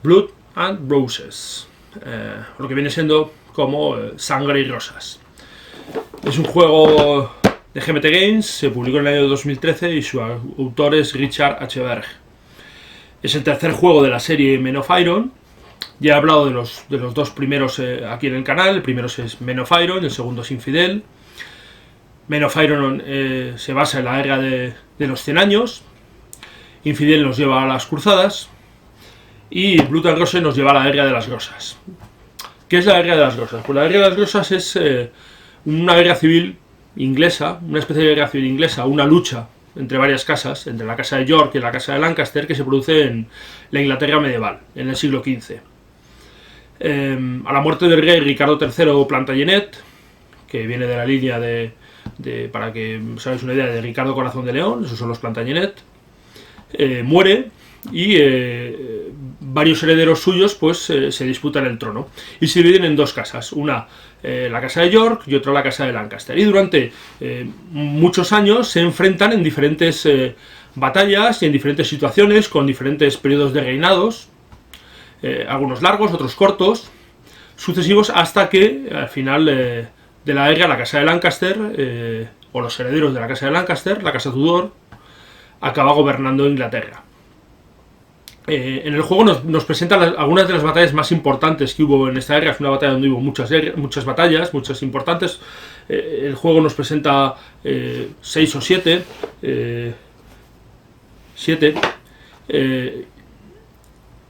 Blood and Roses, lo que viene siendo como Sangre y Rosas. Es un juego de GMT Games, se publicó en el año 2013 y su autor es Richard H. Berg. Es el tercer juego de la serie Men of Iron. Ya he hablado de los dos primeros aquí en el canal. El primero es Men of Iron, el segundo es Infidel. Men of Iron se basa en la era de los 100 años. Infidel nos lleva a las cruzadas. Y Blood and Roses nos lleva a la guerra de las rosas. ¿Qué es la guerra de las rosas? Pues la guerra de las rosas es una guerra civil inglesa, una especie de guerra civil inglesa, una lucha entre varias casas, entre la casa de York y la casa de Lancaster, que se produce en la Inglaterra medieval, en el siglo XV. A la muerte del rey Ricardo III Plantagenet, que viene de la línea para que os hagáis una idea, de Ricardo Corazón de León, esos son los Plantagenet, muere y varios herederos suyos pues se disputan el trono y se dividen en dos casas, una la casa de York y otra la casa de Lancaster, y durante muchos años se enfrentan en diferentes batallas y en diferentes situaciones con diferentes periodos de reinados, algunos largos, otros cortos, sucesivos, hasta que al final de la guerra la casa de Lancaster o los herederos de la casa de Lancaster, la casa Tudor, acaba gobernando Inglaterra. En el juego nos presentan algunas de las batallas más importantes que hubo en esta guerra. Es una batalla donde hubo muchas batallas, muchas importantes. El juego nos presenta 6 o 7. 7.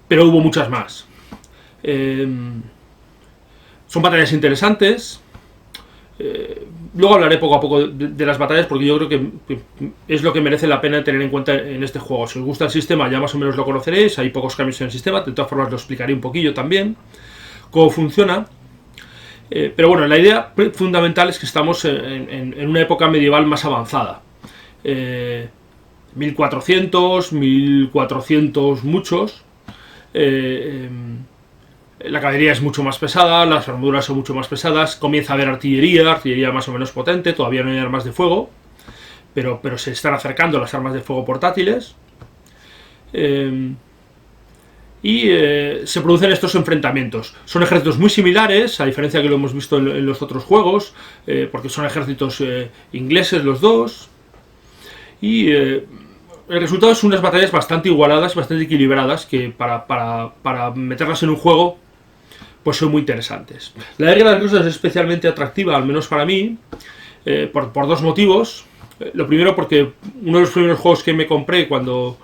Pero hubo muchas más. Son batallas interesantes. Luego hablaré poco a poco de las batallas, porque yo creo que es lo que merece la pena tener en cuenta en este juego. Si os gusta el sistema ya más o menos lo conoceréis, hay pocos cambios en el sistema, de todas formas lo explicaré un poquillo también, cómo funciona. Pero bueno, la idea fundamental es que estamos en una época medieval más avanzada. 1400, 1400 muchos. La caballería es mucho más pesada, las armaduras son mucho más pesadas, comienza a haber artillería más o menos potente, todavía no hay armas de fuego, pero se están acercando las armas de fuego portátiles. Se producen estos enfrentamientos. Son ejércitos muy similares, a diferencia que lo hemos visto en los otros juegos, porque son ejércitos ingleses los dos, y el resultado es unas batallas bastante igualadas, bastante equilibradas, que para meterlas en un juego pues son muy interesantes. La guerra de las rosas es especialmente atractiva, al menos para mí, por dos motivos. Lo primero, porque uno de los primeros juegos que me compré cuando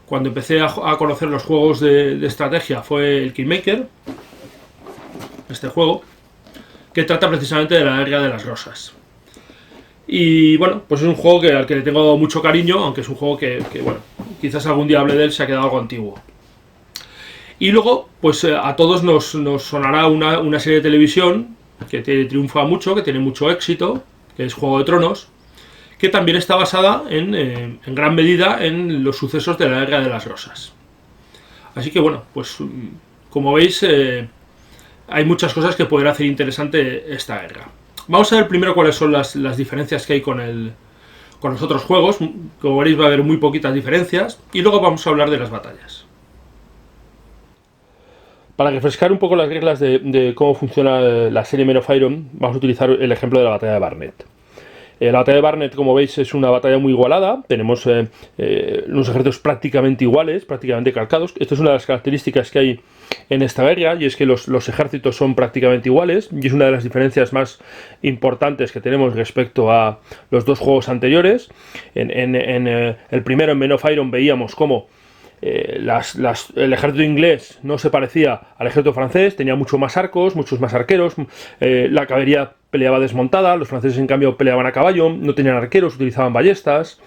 empecé a conocer los juegos de estrategia fue el Kingmaker, este juego, que trata precisamente de la guerra de las rosas. Y bueno, pues es un juego al que le tengo mucho cariño, aunque es un juego que bueno, quizás algún día hable de él, se ha quedado algo antiguo. Y luego, pues a todos nos sonará una serie de televisión que triunfa mucho, que tiene mucho éxito, que es Juego de Tronos, que también está basada en gran medida en los sucesos de la Guerra de las Rosas. Así que bueno, pues como veis, hay muchas cosas que pueden hacer interesante esta guerra. Vamos a ver primero cuáles son las diferencias que hay con los otros juegos. Como veréis, va a haber muy poquitas diferencias, y luego vamos a hablar de las batallas. Para refrescar un poco las reglas de cómo funciona la serie Men of Iron, vamos a utilizar el ejemplo de la batalla de Barnet. La batalla de Barnet, como veis, es una batalla muy igualada. Tenemos unos ejércitos prácticamente iguales, prácticamente calcados. Esta es una de las características que hay en esta guerra, y es que los ejércitos son prácticamente iguales, y es una de las diferencias más importantes que tenemos respecto a los dos juegos anteriores. En el primero, en Men of Iron, veíamos cómo el ejército inglés no se parecía al ejército francés, tenía mucho más arcos, muchos más arqueros, la caballería peleaba desmontada, los franceses en cambio peleaban a caballo, no tenían arqueros, utilizaban ballestas.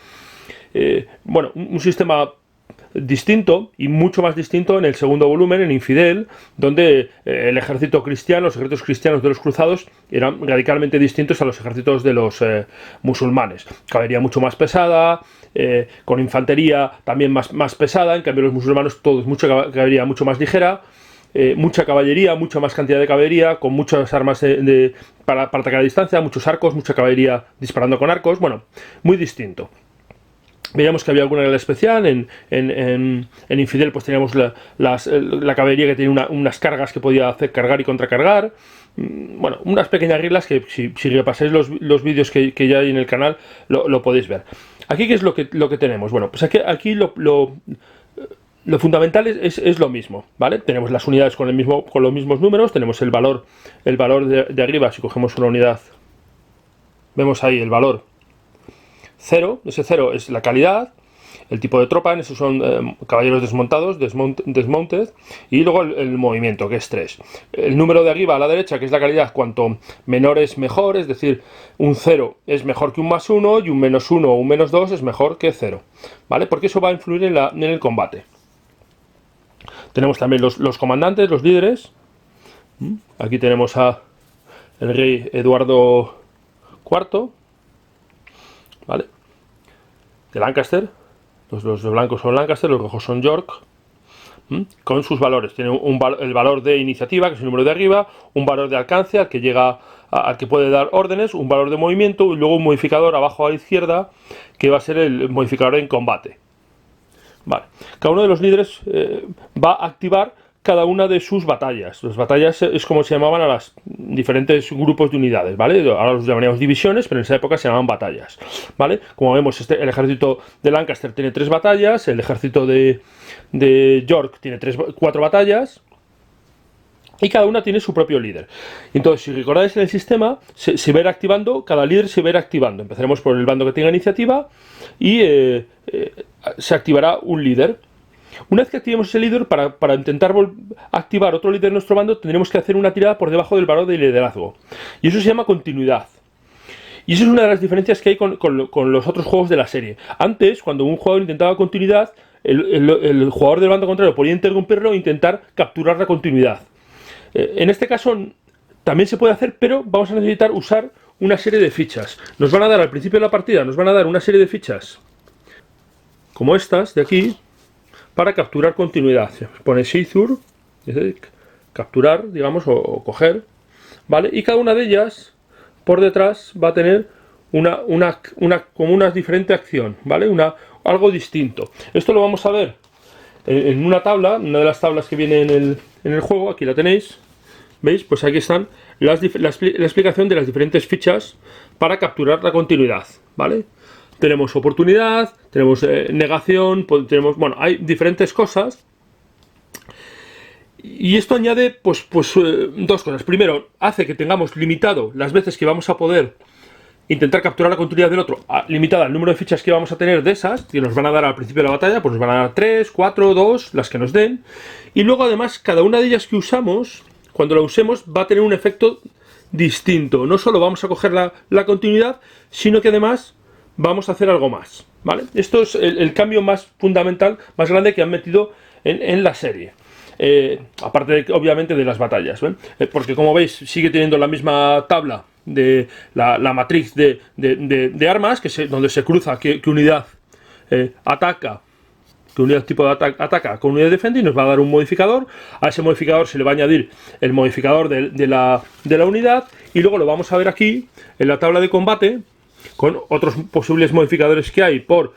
Bueno, un sistema distinto, y mucho más distinto en el segundo volumen, en Infidel, donde el ejército cristiano, los ejércitos cristianos de los cruzados eran radicalmente distintos a los ejércitos de los musulmanes. Caballería mucho más pesada, con infantería también más pesada. En cambio los musulmanes todos mucha caballería mucho más ligera, mucha caballería, mucha más cantidad de caballería, con muchas armas para atacar a distancia, muchos arcos, mucha caballería disparando con arcos. Bueno, muy distinto. Veíamos que había alguna regla especial. En Infidel pues teníamos la caballería que tenía unas cargas que podía hacer cargar y contracargar. Bueno, unas pequeñas reglas que si repasáis los vídeos que ya hay en el canal lo podéis ver. Aquí, ¿qué es lo que tenemos? Bueno, pues aquí lo fundamental es lo mismo, ¿vale? Tenemos las unidades con los mismos números, tenemos el valor de arriba. Si cogemos una unidad, vemos ahí el valor 0, ese 0 es la calidad, el tipo de tropa, en esos son caballeros desmontados, dismounted, y luego el movimiento, que es 3. El número de arriba a la derecha, que es la calidad, cuanto menor es mejor, es decir, un 0 es mejor que un +1 y un -1 o un -2 es mejor que 0, ¿vale? Porque eso va a influir en el combate. Tenemos también los comandantes, los líderes. Aquí tenemos a el rey Eduardo IV, ¿vale? De Lancaster. Los blancos son Lancaster, los rojos son York, con sus valores. Tiene el valor de iniciativa, que es el número de arriba, un valor de alcance al que llega, al que puede dar órdenes, un valor de movimiento y luego un modificador abajo a la izquierda que va a ser el modificador en combate. Vale. Cada uno de los líderes va a activar cada una de sus batallas. Las batallas es como se llamaban a los diferentes grupos de unidades, ¿vale? Ahora los llamaríamos divisiones, pero en esa época se llamaban batallas, ¿vale? Como vemos, el ejército de Lancaster tiene 3 batallas, el ejército de York tiene 4 batallas, y cada una tiene su propio líder. Entonces, si recordáis, en el sistema se va a ir activando, cada líder se va a ir activando. Empezaremos por el bando que tenga iniciativa y se activará un líder. Una vez que activemos ese líder, para intentar activar otro líder en nuestro bando, tendremos que hacer una tirada por debajo del valor de liderazgo. Y eso se llama continuidad. Y eso es una de las diferencias que hay con los otros juegos de la serie. Antes, cuando un jugador intentaba continuidad, el jugador del bando contrario podía interrumpirlo e intentar capturar la continuidad. En este caso también se puede hacer, pero vamos a necesitar usar una serie de fichas. Nos van a dar al principio de la partida, nos van a dar una serie de fichas como estas de aquí, para capturar continuidad. Pone seizure, es decir, capturar, digamos, o coger, ¿vale? Y cada una de ellas, por detrás, va a tener como una diferente acción, ¿vale? Algo distinto. Esto lo vamos a ver en una tabla, una de las tablas que viene en el juego. Aquí la tenéis, ¿veis? Pues aquí están la explicación de las diferentes fichas para capturar la continuidad, ¿vale? Tenemos oportunidad, tenemos negación, tenemos, bueno, hay diferentes cosas. Y esto añade pues dos cosas. Primero, hace que tengamos limitado las veces que vamos a poder intentar capturar la continuidad del otro, limitada al número de fichas que vamos a tener de esas, que nos van a dar al principio de la batalla, pues nos van a dar 3, 4, 2, las que nos den. Y luego además, cada una de ellas que usamos, cuando la usemos, va a tener un efecto distinto. No solo vamos a coger la continuidad, sino que además vamos a hacer algo más, ¿vale? Esto es el cambio más fundamental, más grande que han metido en la serie. Aparte, obviamente, de las batallas, ¿ven? Porque como veis, sigue teniendo la misma tabla de la matriz de armas, donde se cruza qué unidad ataca, qué unidad tipo de ataca con unidad defiende, y nos va a dar un modificador. A ese modificador se le va a añadir el modificador de la unidad, y luego lo vamos a ver aquí en la tabla de combate con otros posibles modificadores que hay por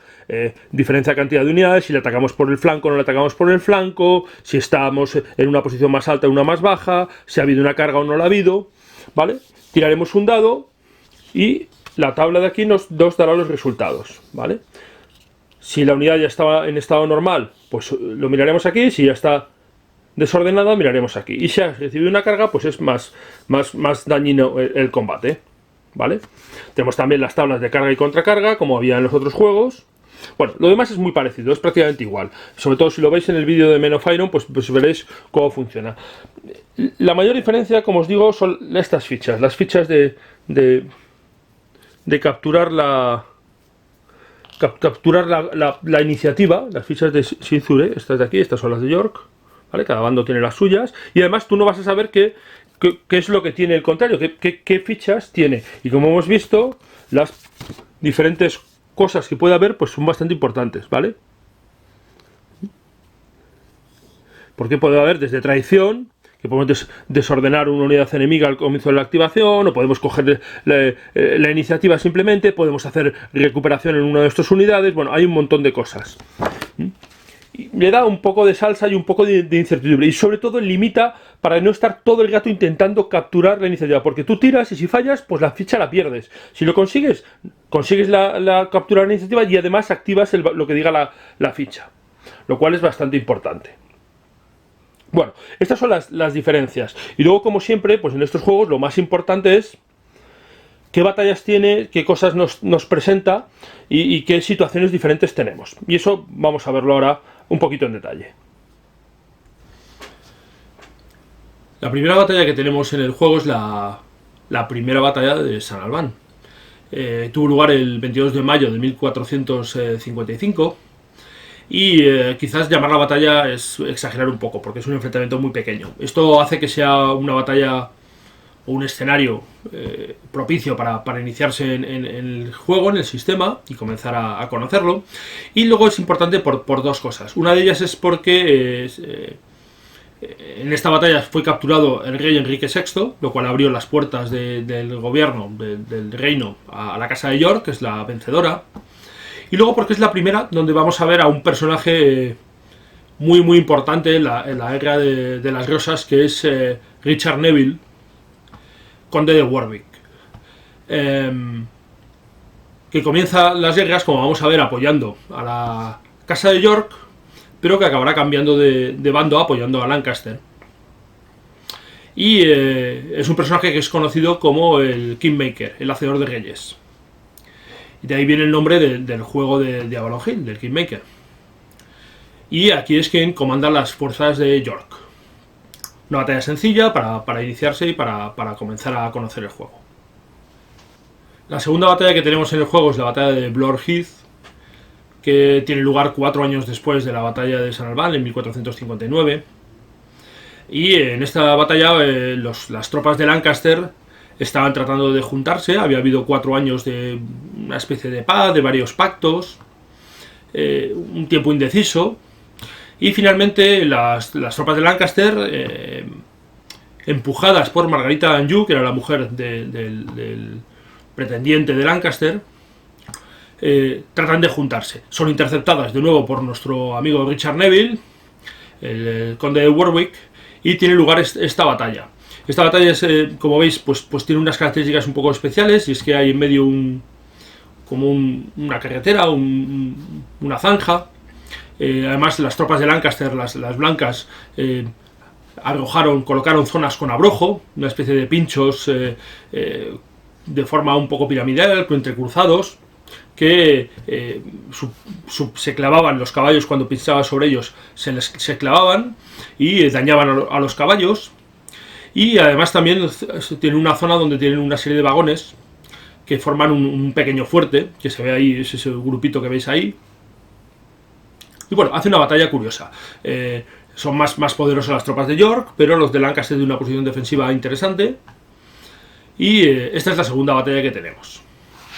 diferencia de cantidad de unidades, si le atacamos por el flanco o no le atacamos por el flanco, si estamos en una posición más alta o una más baja, si ha habido una carga o no la ha habido, ¿vale? Tiraremos un dado y la tabla de aquí nos dará los resultados, ¿vale? Si la unidad ya estaba en estado normal, pues lo miraremos aquí. Si ya está desordenada, miraremos aquí. Y si ha recibido una carga, pues es más dañino el combate, ¿vale? Tenemos también las tablas de carga y contracarga, como había en los otros juegos. Bueno, lo demás es muy parecido, es prácticamente igual. Sobre todo si lo veis en el vídeo de Men of Iron, pues veréis cómo funciona. La mayor diferencia, como os digo, son estas fichas. Las fichas de capturar la iniciativa, las fichas de Seizure, estas de aquí, estas son las de York, ¿vale? Cada bando tiene las suyas. Y además tú no vas a saber qué es lo que tiene el contrario, qué fichas tiene. Y como hemos visto, las diferentes cosas que puede haber pues son bastante importantes, ¿vale? Porque puede haber desde traición, que podemos desordenar una unidad enemiga al comienzo de la activación, o podemos coger la iniciativa simplemente, podemos hacer recuperación en una de nuestras unidades. Bueno, hay un montón de cosas. Y le da un poco de salsa y un poco de incertidumbre, y sobre todo limita para no estar todo el rato intentando capturar la iniciativa, porque tú tiras y si fallas, pues la ficha la pierdes. Si lo consigues, la captura de la iniciativa y además activas lo que diga la ficha, lo cual es bastante importante. Bueno, estas son las diferencias. Y luego, como siempre, pues en estos juegos lo más importante es qué batallas tiene, qué cosas nos presenta y qué situaciones diferentes tenemos. Y eso vamos a verlo ahora un poquito en detalle. La primera batalla que tenemos en el juego es la primera batalla de San Albán. Tuvo lugar el 22 de mayo de 1455 y quizás llamar la batalla es exagerar un poco porque es un enfrentamiento muy pequeño. Esto hace que sea una batalla o un escenario propicio para iniciarse en el juego, en el sistema, y comenzar a conocerlo. Y luego es importante por dos cosas. Una de ellas es porque en esta batalla fue capturado el rey Enrique VI, lo cual abrió las puertas del gobierno, del reino, a la casa de York, que es la vencedora. Y luego porque es la primera donde vamos a ver a un personaje muy muy importante en la guerra de las Rosas, que es Richard Neville, conde de Warwick, que comienza las guerras, como vamos a ver, apoyando a la casa de York, pero que acabará cambiando de bando, apoyando a Lancaster. Y es un personaje que es conocido como el Kingmaker, el hacedor de reyes. Y de ahí viene el nombre del juego de Avalon Hill, del Kingmaker. Y aquí es quien comanda las fuerzas de York. Una batalla sencilla para iniciarse y para comenzar a conocer el juego. La segunda batalla que tenemos en el juego es la batalla de Blore Heath, que tiene lugar 4 años después de la batalla de San Albán, en 1459. Y en esta batalla las tropas de Lancaster estaban tratando de juntarse. Había habido 4 años de una especie de paz, de varios pactos, un tiempo indeciso. Y finalmente las tropas de Lancaster, empujadas por Margarita Anjou, que era la mujer del pretendiente de Lancaster, tratan de juntarse. Son interceptadas de nuevo por nuestro amigo Richard Neville, el conde de Warwick, y tiene lugar esta batalla. Esta batalla es, como veis, pues tiene unas características un poco especiales, y es que hay en medio una carretera, una zanja. Además, las tropas de Lancaster, las blancas, colocaron zonas con abrojo, una especie de pinchos de forma un poco piramidal, entrecruzados, que se clavaban los caballos cuando pinchaba sobre ellos, se clavaban y dañaban a los caballos. Y además también tiene una zona donde tienen una serie de vagones que forman un pequeño fuerte, que se ve ahí, es ese grupito que veis ahí. Y bueno, hace una batalla curiosa. Son más poderosas las tropas de York, pero los de Lancaster de una posición defensiva interesante. Y esta es la segunda batalla que tenemos.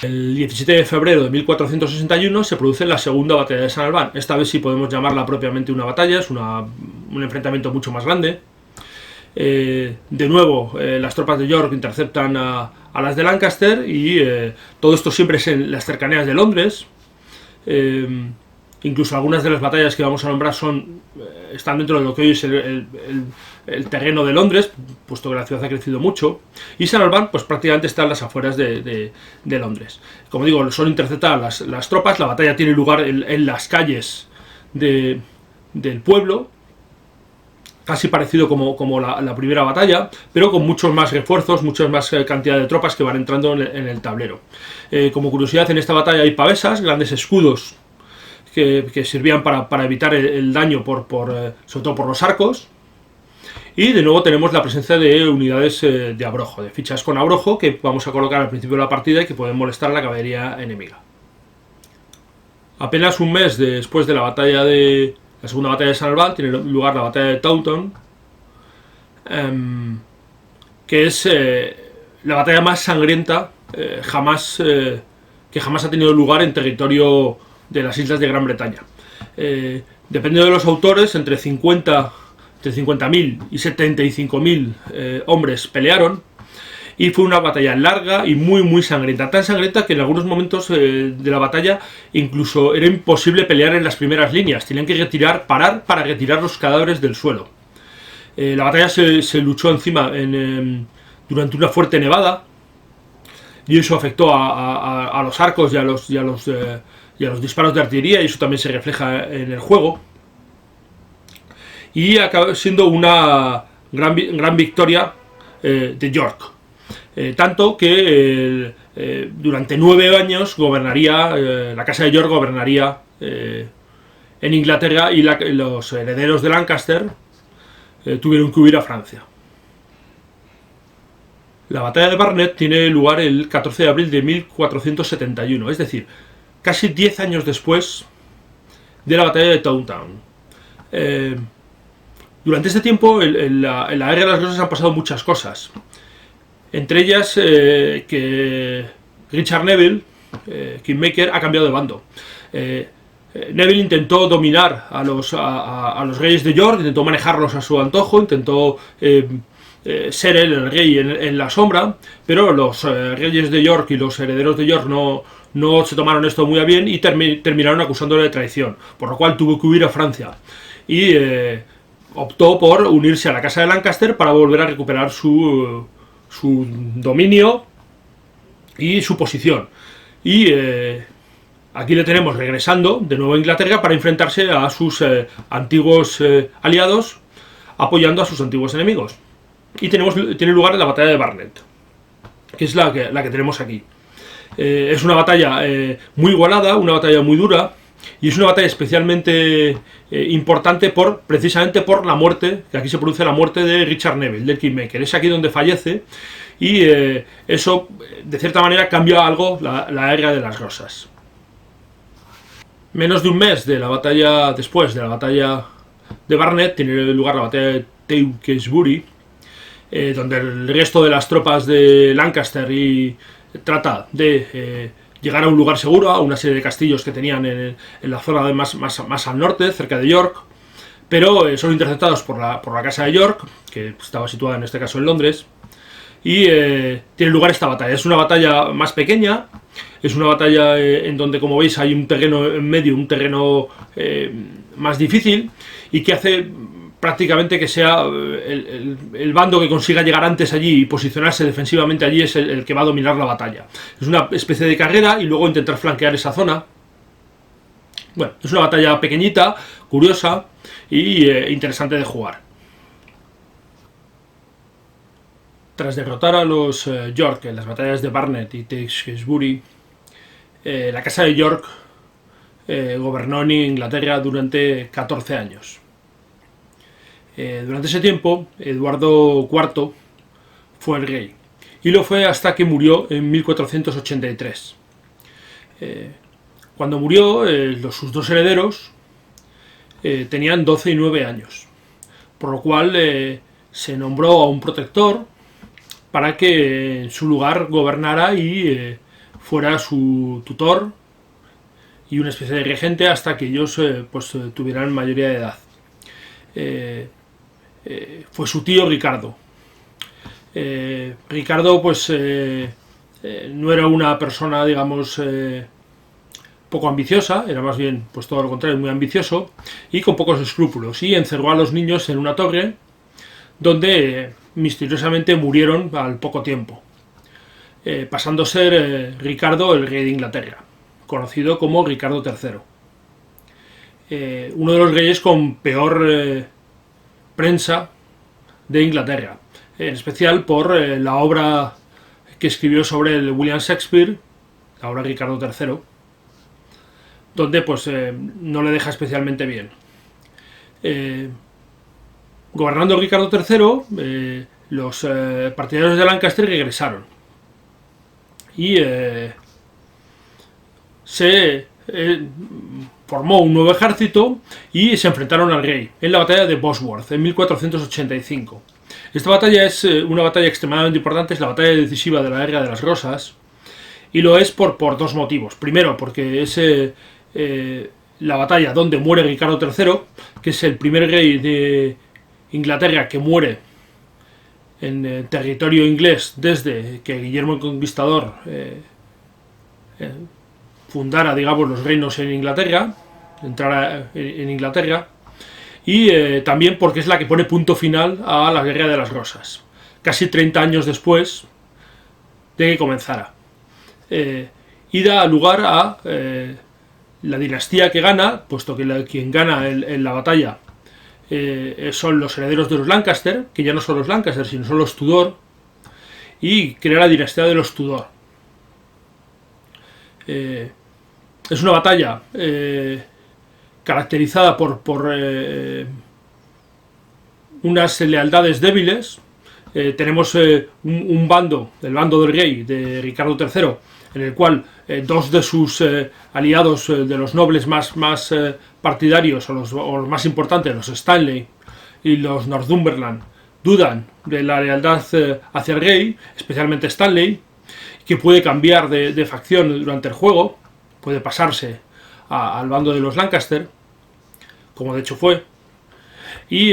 El 17 de febrero de 1461 se produce la segunda batalla de San Albán. Esta vez sí podemos llamarla propiamente una batalla, es un enfrentamiento mucho más grande. De nuevo, las tropas de York interceptan a las de Lancaster y todo esto siempre es en las cercanías de Londres. Incluso algunas de las batallas que vamos a nombrar están dentro de lo que hoy es el terreno de Londres, puesto que la ciudad ha crecido mucho. Y San Albán, pues prácticamente está en las afueras de Londres. Como digo, son interceptadas las tropas. La batalla tiene lugar en las calles del pueblo, casi parecido como la primera batalla, pero con muchos más refuerzos, muchas más cantidad de tropas que van entrando en el tablero. Como curiosidad, en esta batalla hay pavesas, grandes escudos que servían para evitar el daño sobre todo por los arcos. Y de nuevo tenemos la presencia de unidades de abrojo, de fichas con abrojo, que vamos a colocar al principio de la partida y que pueden molestar a la caballería enemiga. Apenas un mes después de la segunda batalla de San Albán tiene lugar la batalla de Taunton, que es la batalla más sangrienta que jamás ha tenido lugar en territorio de las islas de Gran Bretaña. Dependiendo de los autores, entre 50 entre 50.000 y 75.000 hombres pelearon. Y fue una batalla larga y muy sangrienta. Tan sangrienta que en algunos momentos de la batalla incluso era imposible pelear en las primeras líneas. Tenían que parar para retirar los cadáveres del suelo. La batalla se luchó encima durante una fuerte nevada. Y eso afectó a los arcos y a los disparos de artillería. Y eso también se refleja en el juego. Y acabó siendo una gran victoria de York. Tanto que durante 9 años gobernaría, la casa de York gobernaría en Inglaterra, y los herederos de Lancaster tuvieron que huir a Francia. La batalla de Barnet tiene lugar el 14 de abril de 1471, es decir, casi 10 años después de la batalla de Towntown. Durante este tiempo, en la Guerra de las Rosas han pasado muchas cosas. Entre ellas que Richard Neville, Kingmaker, ha cambiado de bando. Neville intentó dominar a los reyes de York, intentó manejarlos a su antojo, intentó ser él el rey en la sombra, pero los reyes de York y los herederos de York no se tomaron esto muy a bien y terminaron acusándole de traición, por lo cual tuvo que huir a Francia. Y optó por unirse a la casa de Lancaster para volver a recuperar su dominio y su posición. Y aquí le tenemos regresando de nuevo a Inglaterra para enfrentarse a sus antiguos aliados, apoyando a sus antiguos enemigos. Y tiene lugar la batalla de Barnet, que es la que tenemos aquí. Es una batalla muy igualada, una batalla muy dura, y es una batalla especialmente importante precisamente por la muerte, que aquí se produce la muerte de Richard Neville, del Kingmaker. Es aquí donde fallece, y eso de cierta manera cambia algo la Guerra de las Rosas. Menos de un mes después de la batalla de Barnet tiene lugar la batalla de Tewkesbury, donde el resto de las tropas de Lancaster trata de llegar a un lugar seguro, a una serie de castillos que tenían en la zona más al norte, cerca de York, pero son interceptados por la casa de York, que estaba situada en este caso en Londres, y tiene lugar esta batalla. Es una batalla más pequeña, es una batalla en donde, como veis, hay un terreno en medio, un terreno más difícil, y que hace prácticamente que sea el bando que consiga llegar antes allí y posicionarse defensivamente allí es el que va a dominar la batalla. Es una especie de carrera y luego intentar flanquear esa zona. Bueno, es una batalla pequeñita, curiosa y interesante de jugar. Tras derrotar a los York en las batallas de Barnet y Tewkesbury, la casa de York gobernó en Inglaterra durante 14 años. Durante ese tiempo, Eduardo IV fue el rey, y lo fue hasta que murió en 1483. Cuando murió, sus dos herederos tenían 12 y 9 años, por lo cual se nombró a un protector para que en su lugar gobernara y fuera su tutor y una especie de regente hasta que ellos tuvieran mayoría de edad. Fue su tío Ricardo. Ricardo no era una persona, digamos, poco ambiciosa, era más bien todo lo contrario, muy ambicioso y con pocos escrúpulos, y encerró a los niños en una torre donde misteriosamente murieron al poco tiempo, pasando a ser Ricardo el rey de Inglaterra, conocido como Ricardo III. Uno de los reyes con peor prensa de Inglaterra, en especial por la obra que escribió sobre el William Shakespeare, la obra Ricardo III, donde no le deja especialmente bien. Gobernando Ricardo III, los partidarios de Lancaster regresaron y se formó un nuevo ejército y se enfrentaron al rey en la batalla de Bosworth en 1485. Esta batalla es una batalla extremadamente importante, es la batalla decisiva de la Guerra de las Rosas, y lo es por dos motivos. Primero, porque es la batalla donde muere Ricardo III, que es el primer rey Inglaterra, que muere en territorio inglés desde que Guillermo el Conquistador fundara, digamos, los reinos en Inglaterra, entrara en Inglaterra, y también porque es la que pone punto final a la Guerra de las Rosas, casi 30 años después de que comenzara. Y da lugar a la dinastía que gana, puesto que quien gana en la batalla son los herederos de los Lancaster, que ya no son los Lancaster, sino son los Tudor, y crea la dinastía de los Tudor. Es una batalla caracterizada por unas lealtades débiles. Tenemos un bando, el bando del rey, de Ricardo III, en el cual dos de sus aliados, de los nobles más partidarios o los más importantes, los Stanley y los Northumberland, dudan de la lealtad hacia el rey, especialmente Stanley, que puede cambiar de facción durante el juego, puede pasarse al bando de los Lancaster, como de hecho fue, y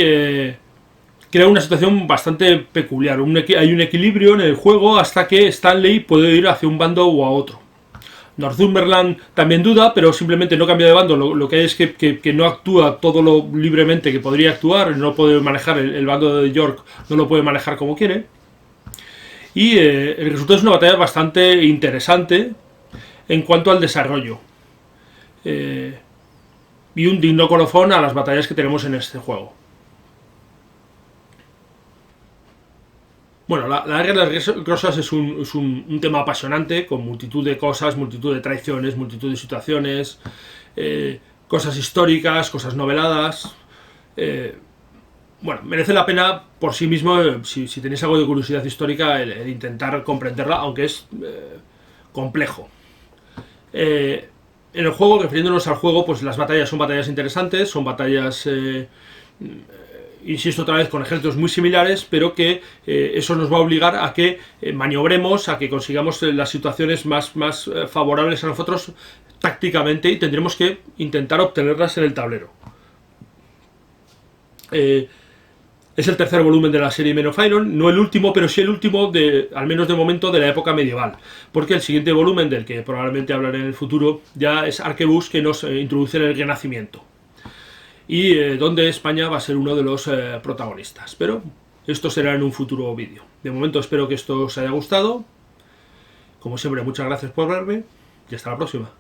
crea una situación bastante peculiar. Hay un equilibrio en el juego hasta que Stanley puede ir hacia un bando o a otro. Northumberland también duda, pero simplemente no cambia de bando. Lo que hay es que no actúa todo lo libremente que podría actuar, no puede manejar el bando de York, no lo puede manejar como quiere. Y el resultado es una batalla bastante interesante en cuanto al desarrollo. Y un digno colofón a las batallas que tenemos en este juego. Bueno, la Guerra de las Rosas es un tema apasionante, con multitud de cosas, multitud de traiciones, multitud de situaciones, cosas históricas, cosas noveladas. Bueno, merece la pena por sí mismo, si tenéis algo de curiosidad histórica, el intentar comprenderla, aunque es complejo. En el juego, refiriéndonos al juego, pues las batallas son batallas interesantes, son batallas... insisto otra vez, con ejércitos muy similares, pero que eso nos va a obligar a que maniobremos, a que consigamos las situaciones más favorables a nosotros tácticamente, y tendremos que intentar obtenerlas en el tablero. Es el tercer volumen de la serie Men of Iron, no el último, pero sí el último, al menos de momento, de la época medieval, porque el siguiente volumen, del que probablemente hablaré en el futuro, ya es Arquebus, que nos introduce en el Renacimiento, y donde España va a ser uno de los protagonistas. Pero esto será en un futuro vídeo. De momento espero que esto os haya gustado. Como siempre, muchas gracias por verme y hasta la próxima.